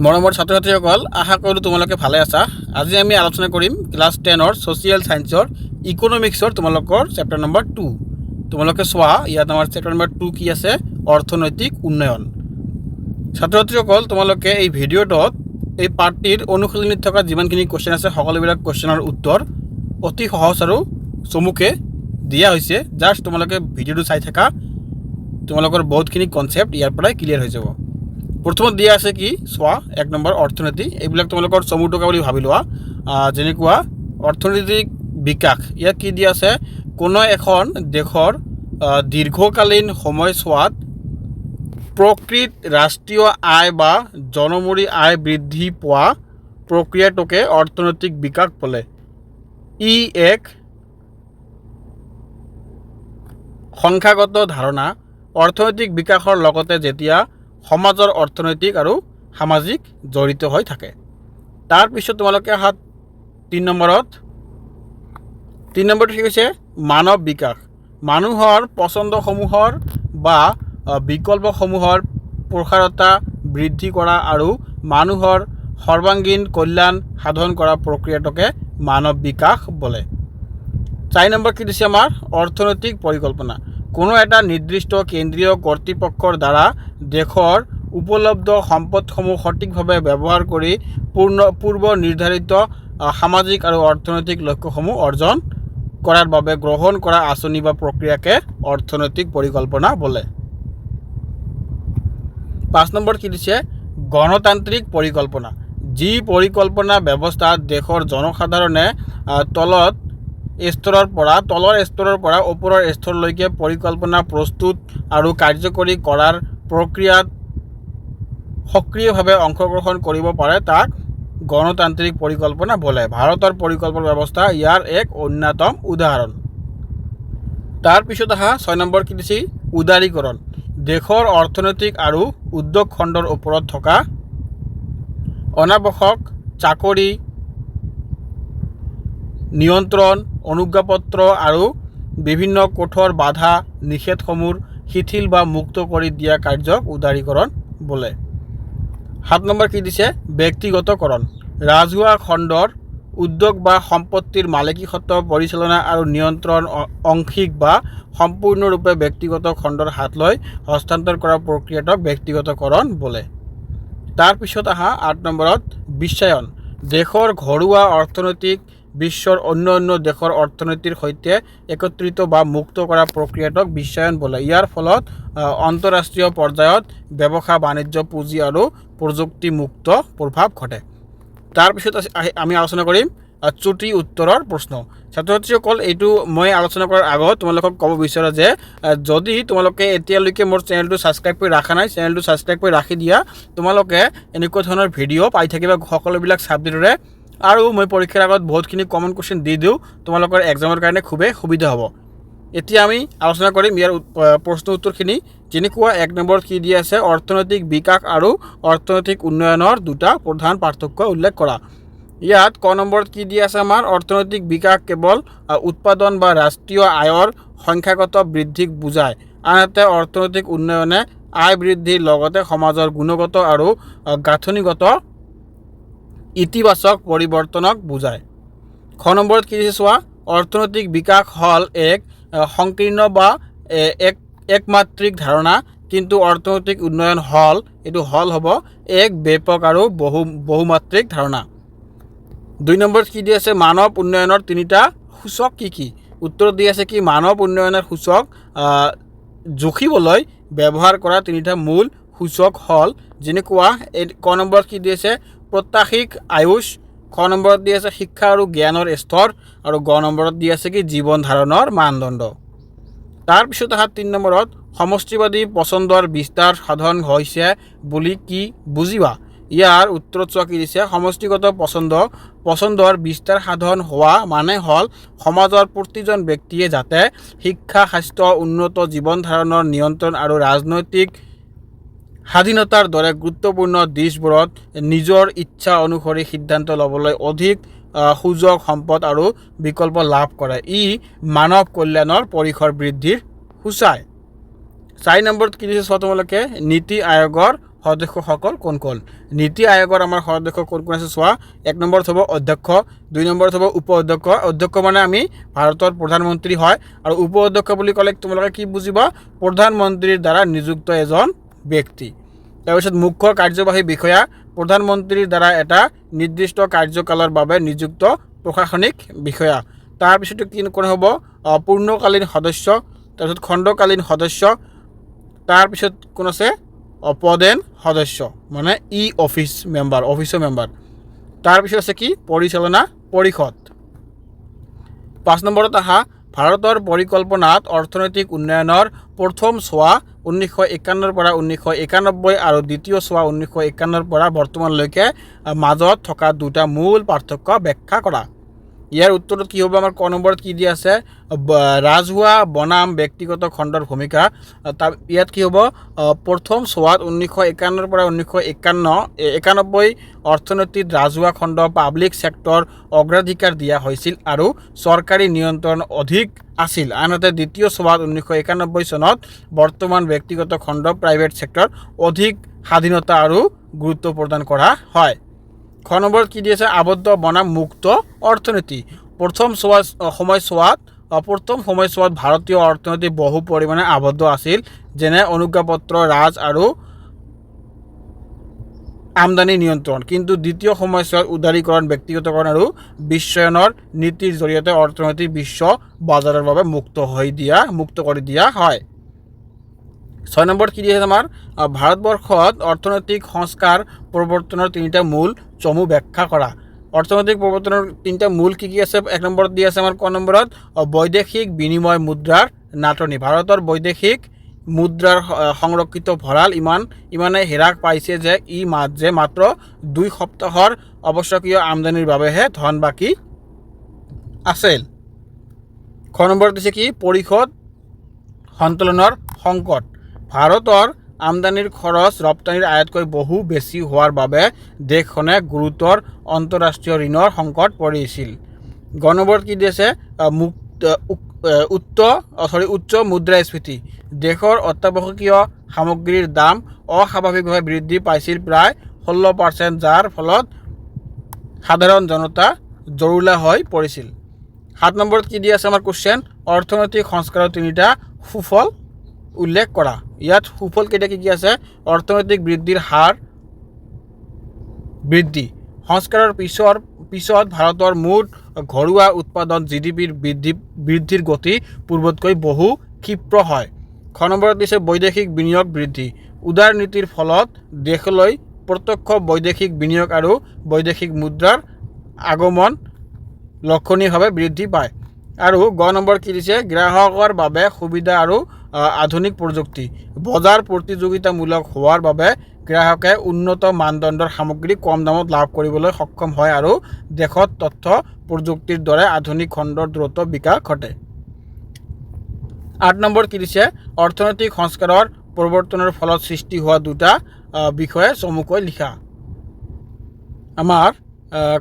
মৰমৰ ছাত্ৰ ছাত্ৰীসকল, আশা কৰোঁ তোমালোকে ভালে আছা। আজি আমি আলোচনা কৰিম ক্লাছ 10ৰ ছ'চিয়েল ছায়েন্সৰ ইকনমিক্সৰ তোমালোকৰ চেপ্টাৰ নম্বৰ 2। তোমালোকে চোৱা, ইয়াত আমাৰ চেপ্টাৰ নম্বৰ 2 কি আছে? অৰ্থনৈতিক উন্নয়ন। ছাত্ৰ ছাত্ৰীসকল, তোমালোকে এই ভিডিঅ'টোত এই পাৰ্টটিৰ অনুশীলনীত থকা যিমানখিনি কুৱেশ্যন আছে সকলোবিলাক কুৱেশ্যনৰ উত্তৰ অতি সহজ আৰু চমুকে দিয়া হৈছে। জাষ্ট তোমালোকে ভিডিঅ'টো চাই থাকা, তোমালোকৰ বহুতখিনি কনচেপ্ট ইয়াৰ পৰাই ক্লিয়াৰ হৈ যাব। প্ৰথমত দিয়া আছে কি চোৱা, 1 নম্বৰ অৰ্থনীতি। এইবিলাক তোমালোকৰ চমু টকা বুলি ভাবি লোৱা। যেনেকুৱা অৰ্থনৈতিক বিকাশ, ইয়াত কি দিয়া আছে? কোনো এখন দেশৰ দীৰ্ঘকালীন সময়ছোৱাত প্ৰকৃত ৰাষ্ট্ৰীয় আয় বা জনমূৰি আয় বৃদ্ধি পোৱা প্ৰক্ৰিয়াটোকে অৰ্থনৈতিক বিকাশ বোলে। ই এক সংখ্যাগত ধাৰণা। অৰ্থনৈতিক বিকাশৰ লগতে যেতিয়া সমাজৰ অৰ্থনৈতিক আৰু সামাজিক জড়িত হৈ থাকে। তাৰপিছত তোমালোকে 3 নম্বৰটো কি কৈছে? মানৱ বিকাশ। মানুহৰ পচন্দসমূহৰ বা বিকল্পসমূহৰ প্ৰসাৰতা বৃদ্ধি কৰা আৰু মানুহৰ সৰ্বাংগীন কল্যাণ সাধন কৰা প্ৰক্ৰিয়াটোকে মানৱ বিকাশ বোলে। 4 নম্বৰ কি দিছে আমাৰ? অৰ্থনৈতিক পৰিকল্পনা। কোনো এটা নিৰ্দিষ্ট কেন্দ্ৰীয় কৰ্তৃপক্ষৰ দ্বাৰা দেশৰ উপলব্ধ সম্পদসমূহ সঠিকভাৱে ব্যৱহাৰ কৰি পূৰ্ব নিৰ্ধাৰিত সামাজিক আৰু অৰ্থনৈতিক লক্ষ্যসমূহ অৰ্জন কৰাৰ বাবে গ্ৰহণ কৰা আঁচনি বা প্ৰক্ৰিয়াকে অৰ্থনৈতিক পৰিকল্পনা বোলে। 5 নম্বৰ কি দিছে? গণতান্ত্ৰিক পৰিকল্পনা। যি পৰিকল্পনা ব্যৱস্থাত দেশৰ জনসাধাৰণে তলৰ স্তৰৰ পৰা ওপৰৰ স্তৰলৈকে পৰিকল্পনা প্ৰস্তুত আৰু কাৰ্যকৰী কৰাৰ প্ৰক্ৰিয়াত সক্ৰিয়ভাৱে অংশগ্ৰহণ কৰিব পাৰে, তাক গণতান্ত্ৰিক পৰিকল্পনা বোলে। ভাৰতৰ পৰিকল্পনা ব্যৱস্থা ইয়াৰ এক অন্যতম উদাহৰণ। তাৰপিছত 6 নম্বৰ কি দিছে? উদাৰীকৰণ। দেশৰ অৰ্থনৈতিক আৰু উদ্যোগ খণ্ডৰ ওপৰত থকা অনাৱশ্যক চাকৰি, নিয়ন্ত্ৰণ, অনুজ্ঞাপত্ৰ আৰু বিভিন্ন কঠোৰ বাধা নিষেধসমূহ শিথিল বা মুক্ত কৰি দিয়া কাৰ্যক উদাৰীকৰণ বোলে। 7 নম্বৰ কি দিছে? ব্যক্তিগতকৰণ। ৰাজহুৱা খণ্ডৰ উদ্যোগ বা সম্পত্তিৰ মালিকীস্বত্ব পৰিচালনা আৰু নিয়ন্ত্ৰণ আংশিক বা সম্পূৰ্ণৰূপে ব্যক্তিগত খণ্ডৰ হাতলৈ হস্তান্তৰ কৰা প্ৰক্ৰিয়াটোক ব্যক্তিগতকৰণ বোলে। তাৰপিছত 8 নম্বৰত বিশ্বায়ন। দেশৰ ঘৰুৱা অৰ্থনৈতিক বিশ্বৰ অন্য দেশৰ অৰ্থনীতিৰ সৈতে একত্ৰিত বা মুক্ত কৰা প্ৰক্ৰিয়াটোক বিশ্বায়ন বোলে। ইয়াৰ ফলত আন্তঃৰাষ্ট্ৰীয় পৰ্যায়ত ব্যৱসায় বাণিজ্য, পুঁজি আৰু প্ৰযুক্তি মুক্ত প্ৰভাৱ ঘটে। তাৰপিছত আমি আলোচনা কৰিম চুটি উত্তৰৰ প্ৰশ্ন। ছাত্ৰ ছাত্ৰীসকল, এইটো মই আলোচনা কৰাৰ আগত তোমালোকক ক'ব বিচাৰোঁ যে যদি তোমালোকে এতিয়ালৈকে মোৰ চেনেলটো ছাবস্ক্ৰাইব কৰি ৰখা নাই, চেনেলটো ছাবস্ক্ৰাইব কৰি ৰাখি দিয়া। তোমালোকে এনেকুৱা ধৰণৰ ভিডিঅ' পাই থাকিবা সকলোবিলাক ছাবজেক্টৰে। আৰু মই পৰীক্ষাৰ আগত বহুতখিনি কমন কুৱেশ্যন দি দিওঁ, তোমালোকৰ এক্সামৰ কাৰণে খুবেই সুবিধা হ'ব। এতিয়া আমি আলোচনা কৰিম ইয়াৰ প্ৰশ্ন উত্তৰখিনি। যেনেকুৱা 1 নম্বৰত কি দিয়া আছে? অৰ্থনৈতিক বিকাশ আৰু অৰ্থনৈতিক উন্নয়নৰ দুটা প্ৰধান পাৰ্থক্য উল্লেখ কৰা। ইয়াত ক নম্বৰত কি দিয়া আছে আমাৰ? অৰ্থনৈতিক বিকাশ কেৱল উৎপাদন বা ৰাষ্ট্ৰীয় আয়ৰ সংখ্যাগত বৃদ্ধিক বুজায়, আনহাতে অৰ্থনৈতিক উন্নয়নে আয় বৃদ্ধিৰ লগতে সমাজৰ গুণগত আৰু গাঁথনিগত ইতিবাচক পৰিৱৰ্তনক বুজায়। খ নম্বৰত কি দিছে চোৱা, অৰ্থনৈতিক বিকাশ হ'ল এক সংকীৰ্ণ বা একমাত্ৰিক ধাৰণা, কিন্তু অৰ্থনৈতিক উন্নয়ন হ'ব এক ব্যাপক আৰু বহুমাত্ৰিক ধাৰণা। 2 নম্বৰত কি দি আছে? মানৱ উন্নয়নৰ 3টা সূচক কি কি? উত্তৰ দি আছে কি? মানৱ উন্নয়নৰ সূচক জুখিবলৈ ব্যৱহাৰ কৰা 3টা মূল সূচক হ'ল যেনেকুৱা ক নম্বৰত কি দি আছে? প্ৰত্যাশিত আয়ুষ। খ নম্বৰত দি আছে শিক্ষা আৰু জ্ঞানৰ স্তৰ, আৰু গ নম্বৰত দি আছে কি? জীৱন ধাৰণৰ মানদণ্ড। তাৰপিছত 3 নম্বৰত সমষ্টিবাদী পচন্দৰ বিস্তাৰ সাধন হৈছে বুলি কি বুজিবা? ইয়াৰ উত্তৰত চোৱা কি দিছে? সমষ্টিগত পচন্দৰ বিস্তাৰ সাধন হোৱা মানে হ'ল সমাজৰ প্ৰতিজন ব্যক্তিয়ে যাতে শিক্ষা, স্বাস্থ্য, উন্নত জীৱন ধাৰণৰ নিয়ন্ত্ৰণ আৰু ৰাজনৈতিক স্বাধীনতাৰ দৰে গুৰুত্বপূৰ্ণ দিশবোৰত নিজৰ ইচ্ছা অনুসৰি সিদ্ধান্ত ল'বলৈ অধিক সুযোগ, সম্পদ আৰু বিকল্প লাভ কৰে। ই মানৱ কল্যাণৰ পৰিসৰ বৃদ্ধিৰ সূচায়। 4 নম্বৰত কি দিছে চোৱা তোমালোকে? নীতি আয়োগৰ সদস্যসকল কোন কোন? নীতি আয়োগৰ আমাৰ সদস্য কোন কোন আছে চোৱা। 1 নম্বৰত হ'ব অধ্যক্ষ, 2 নম্বৰত হ'ব উপ অধ্যক্ষ। অধ্যক্ষ মানে আমি ভাৰতৰ প্ৰধানমন্ত্ৰী হয়, আৰু উপ অধ্যক্ষ বুলি ক'লে তোমালোকে কি বুজিবা? প্ৰধানমন্ত্ৰীৰ দ্বাৰা নিযুক্ত এজন ব্যক্তি। তাৰপিছত মুখ্য কাৰ্যবাহী বিষয়া, প্ৰধানমন্ত্ৰীৰ দ্বাৰা এটা নিৰ্দিষ্ট কাৰ্যকালৰ বাবে নিযুক্ত প্ৰশাসনিক বিষয়া। তাৰপিছতো কি কোন হ'ব? পূৰ্ণকালীন সদস্য, তাৰপিছত খণ্ডকালীন সদস্য, তাৰপিছত কোন আছে? পদেন সদস্য মানে অফিচৰ মেম্বাৰ। তাৰপিছত আছে কি? পৰিচালনা পৰিষদ। 5 নম্বৰত আহা, ভাৰতৰ পৰিকল্পনাত অৰ্থনৈতিক উন্নয়নৰ প্ৰথম চোৱা 1951 পৰা 1991 আৰু দ্বিতীয় চোৱা 1951 পৰা বৰ্তমানলৈকে মাজত থকা দুটা মূল পাৰ্থক্য ব্যাখ্যা কৰা। ইয়াৰ উত্তৰত কি হ'ব? আমাৰ ক নম্বৰত কি দিয়া আছে? ৰাজহুৱা বনাম ব্যক্তিগত খণ্ডৰ ভূমিকা। ইয়াত কি হ'ব? প্ৰথম চোৱাত 1951 পৰা 1991 অৰ্থনীতিত ৰাজহুৱা খণ্ড পাব্লিক ছেক্টৰ অগ্ৰাধিকাৰ দিয়া হৈছিল আৰু চৰকাৰী নিয়ন্ত্ৰণ অধিক আছিল। আনহাতে দ্বিতীয় চোৱাত 1991 চনত বৰ্তমান ব্যক্তিগত খণ্ড প্ৰাইভেট ছেক্টৰ অধিক স্বাধীনতা আৰু গুৰুত্ব প্ৰদান কৰা হয়। খ নম্বৰত কি দি আছে? আবদ্ধ বনাম মুক্ত অৰ্থনীতি। প্ৰথম সময়ছোৱাত ভাৰতীয় অৰ্থনীতি বহু পৰিমাণে আবদ্ধ আছিল, যেনে অনুজ্ঞাপত্ৰ ৰাজ আৰু আমদানি নিয়ন্ত্ৰণ। কিন্তু দ্বিতীয় সময়ছোৱাত উদাৰীকৰণ, ব্যক্তিগতকৰণ আৰু বিশ্বায়নৰ নীতিৰ জৰিয়তে অৰ্থনীতি বিশ্ব বজাৰৰ বাবে মুক্ত কৰি দিয়া হয়। 6 নম্বৰত কি দিয়ে আমাৰ? ভাৰতবৰ্ষত অৰ্থনৈতিক সংস্কাৰ প্ৰৱৰ্তনৰ 3টা মূল চমু ব্যাখ্যা কৰা। অৰ্থনৈতিক প্ৰৱৰ্তনৰ 3টা মূল কি আছে? 1 নম্বৰত দি আছে আমাৰ ক নম্বৰত? বৈদেশিক বিনিময় মুদ্ৰাৰ নাটনি। ভাৰতৰ বৈদেশিক মুদ্ৰাৰ সংৰক্ষিত ভঁৰাল ইমানে হ্ৰাস পাইছে যে মাত্ৰ 2 সপ্তাহৰ আৱশ্যকীয় আমদানিৰ বাবেহে ধন বাকী আছিল। খ নম্বৰত দিছে কি? পৰিষদ সঞ্চালনৰ সংকট। ভাৰতৰ আমদানিৰ খৰচ ৰপ্তানিৰ আয়তকৈ বহু বেছি হোৱাৰ বাবে দেশখনে গুৰুতৰ আন্তঃৰাষ্ট্ৰীয় ঋণৰ সংকট পৰিছিল। গ নম্বৰত কি দিছে? উচ্চ মুদ্ৰাস্ফীতি। দেশৰ অত্যাৱশ্যকীয় সামগ্ৰীৰ দাম অস্বাভাৱিকভাৱে বৃদ্ধি পাইছিল প্ৰায় 16%, যাৰ ফলত সাধাৰণ জনতা জৰুলা হৈ পৰিছিল। 7 নম্বৰত কি দি আছে আমাৰ কুৱেশ্যন? অৰ্থনৈতিক সংস্কাৰৰ 3টা সুফল উল্লেখ কৰা। ইয়াত সুফল কেইটা কি আছে? অৰ্থনৈতিক বৃদ্ধিৰ হাৰ বৃদ্ধি। সংস্কাৰৰ পিছত ভাৰতৰ মুঠ ঘৰুৱা উৎপাদন GDPৰ বৃদ্ধিৰ গতি পূৰ্বতকৈ বহু ক্ষীপ্ৰ হয়। খ নম্বৰত দিছে বৈদেশিক বিনিয়োগ বৃদ্ধি। উদাৰ নীতিৰ ফলত দেশলৈ প্ৰত্যক্ষ বৈদেশিক বিনিয়োগ আৰু বৈদেশিক মুদ্ৰাৰ আগমন লক্ষণীয়ভাৱে বৃদ্ধি পায়। আৰু গ নম্বৰ কি দিছে? গ্ৰাহকৰ বাবে সুবিধা আৰু আধুনিক প্ৰযুক্তি। বজাৰ প্ৰতিযোগিতামূলক হোৱাৰ বাবে গ্ৰাহকে উন্নত মানদণ্ডৰ সামগ্ৰী কম দামত লাভ কৰিবলৈ সক্ষম হয় আৰু দেশত তথ্য প্ৰযুক্তিৰ দৰে আধুনিক খণ্ডৰ দ্ৰুত বিকাশ ঘটে। 8 নম্বৰ কি দিছে? অৰ্থনৈতিক সংস্কাৰৰ প্ৰৱৰ্তনৰ ফলত সৃষ্টি হোৱা 2টা বিষয়ে চমুকৈ লিখা। আমাৰ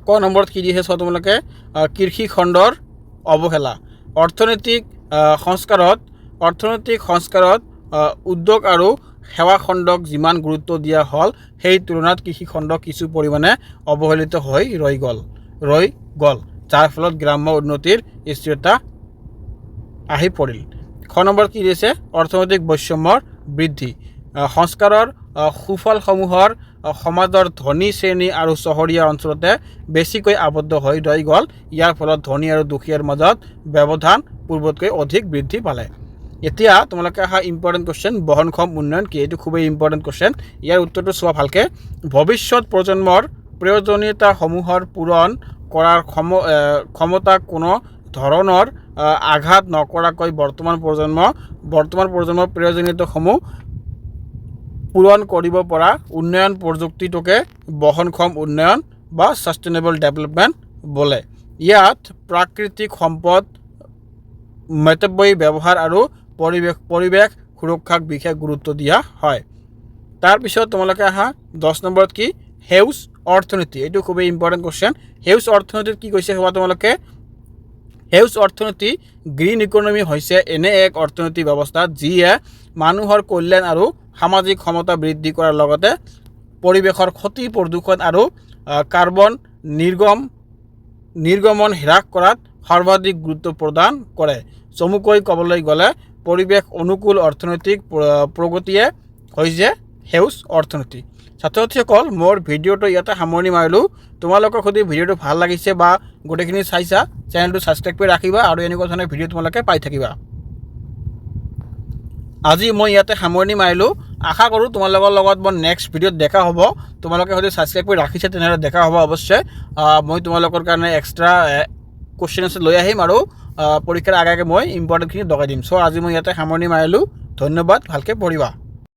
ক নম্বৰত কি দিছে চোৱা তোমালোকে? কৃষি খণ্ডৰ অৱহেলা। অৰ্থনৈতিক সংস্কাৰত উদ্যোগ আৰু সেৱা খণ্ডক যিমান গুৰুত্ব দিয়া হ'ল, সেই তুলনাত কৃষি খণ্ড কিছু পৰিমাণে অৱহেলিত হৈ ৰৈ গ'ল, যাৰ ফলত গ্ৰাম্য উন্নতিৰ স্থিৰতা আহি পৰিল। খ নম্বৰত কি দিছে? অৰ্থনৈতিক বৈষম্যৰ বৃদ্ধি। সংস্কাৰৰ সুফলসমূহৰ সমাজৰ ধনী শ্ৰেণী আৰু চহৰীয়া অঞ্চলতে বেছিকৈ আবদ্ধ হৈ ৰৈ গ'ল। ইয়াৰ ফলত ধনী আৰু দুখীয়াৰ মাজত ব্যৱধান পূৰ্বতকৈ অধিক বৃদ্ধি পালে। এতিয়া তোমালোকে অহা ইম্পৰ্টেণ্ট কুৱেশ্যন, বহনক্ষম উন্নয়ন কি? এইটো খুবেই ইম্পৰ্টেণ্ট কুৱেশ্যন। ইয়াৰ উত্তৰটো চোৱা ভালকৈ। ভৱিষ্যত প্ৰজন্মৰ প্ৰয়োজনীয়তাসমূহৰ পূৰণ কৰাৰ ক্ষমতাক কোনো ধৰণৰ আঘাত নকৰাকৈ বৰ্তমান প্ৰজন্মৰ প্ৰয়োজনীয়তাসমূহ পূৰণ কৰিব পৰা উন্নয়ন প্ৰযুক্তিটোকে বহনক্ষম উন্নয়ন বা ছাষ্টেইনেবল ডেভেলপমেণ্ট বোলে। ইয়াত প্ৰাকৃতিক সম্পদ মিতব্যয়ী ব্যৱহাৰ আৰু পৰিৱেশ সুৰক্ষাক বিশেষ গুৰুত্ব দিয়া হয়। তাৰপিছত তোমালোকে আহা 10 নম্বৰত কি? সেউজ অৰ্থনীতি। এইটো খুবেই ইম্পৰ্টেণ্ট কুৱেশ্যন। সেউজ অৰ্থনীতিত কি কৈছে হোৱা তোমালোকে? সেউজ অৰ্থনীতি গ্ৰীণ ইকনমি হৈছে এনে এক অৰ্থনৈতিক ব্যৱস্থা যিয়ে মানুহৰ কল্যাণ আৰু সামাজিক সমতা বৃদ্ধি কৰাৰ লগতে পৰিৱেশৰ ক্ষতি প্ৰদূষণ আৰু কাৰ্বন নিৰ্গমন হ্ৰাস কৰাত সৰ্বাধিক গুৰুত্ব প্ৰদান কৰে। চমুকৈ ক'বলৈ গ'লে পৰিৱেশ অনুকূল অৰ্থনৈতিক প্ৰগতিয়ে হৈছে সেউজ অৰ্থনীতি। ছাত্ৰ ছাত্ৰীসকল, মোৰ ভিডিঅ'টো ইয়াতে সামৰণি মাৰিলোঁ। তোমালোকক যদি ভিডিঅ'টো ভাল লাগিছে বা গোটেইখিনি চাইছা, চেনেলটো ছাবস্ক্ৰাইব কৰি ৰাখিবা আৰু এনেকুৱা ধৰণৰ ভিডিঅ' তোমালোকে পাই থাকিবা। আজি মই ইয়াতে সামৰণি মাৰিলোঁ। আশা কৰোঁ তোমালোকৰ লগত মই নেক্সট ভিডিঅ'ত দেখা হ'ব। তোমালোকে যদি ছাবস্ক্ৰাইব কৰি ৰাখিছে তেনেহ'লে দেখা হ'ব অৱশ্যে। মই তোমালোকৰ কাৰণে এক্সট্ৰা কুৱেশ্যন আনচাৰ লৈ আহিম আৰু পৰীক্ষাৰ আগে আগে মই ইম্পৰ্টেণ্টখিনি লগাই দিম। চ' আজি মই ইয়াতে সামৰণি মাৰিলোঁ। ধন্যবাদ, ভালকৈ পঢ়িবা।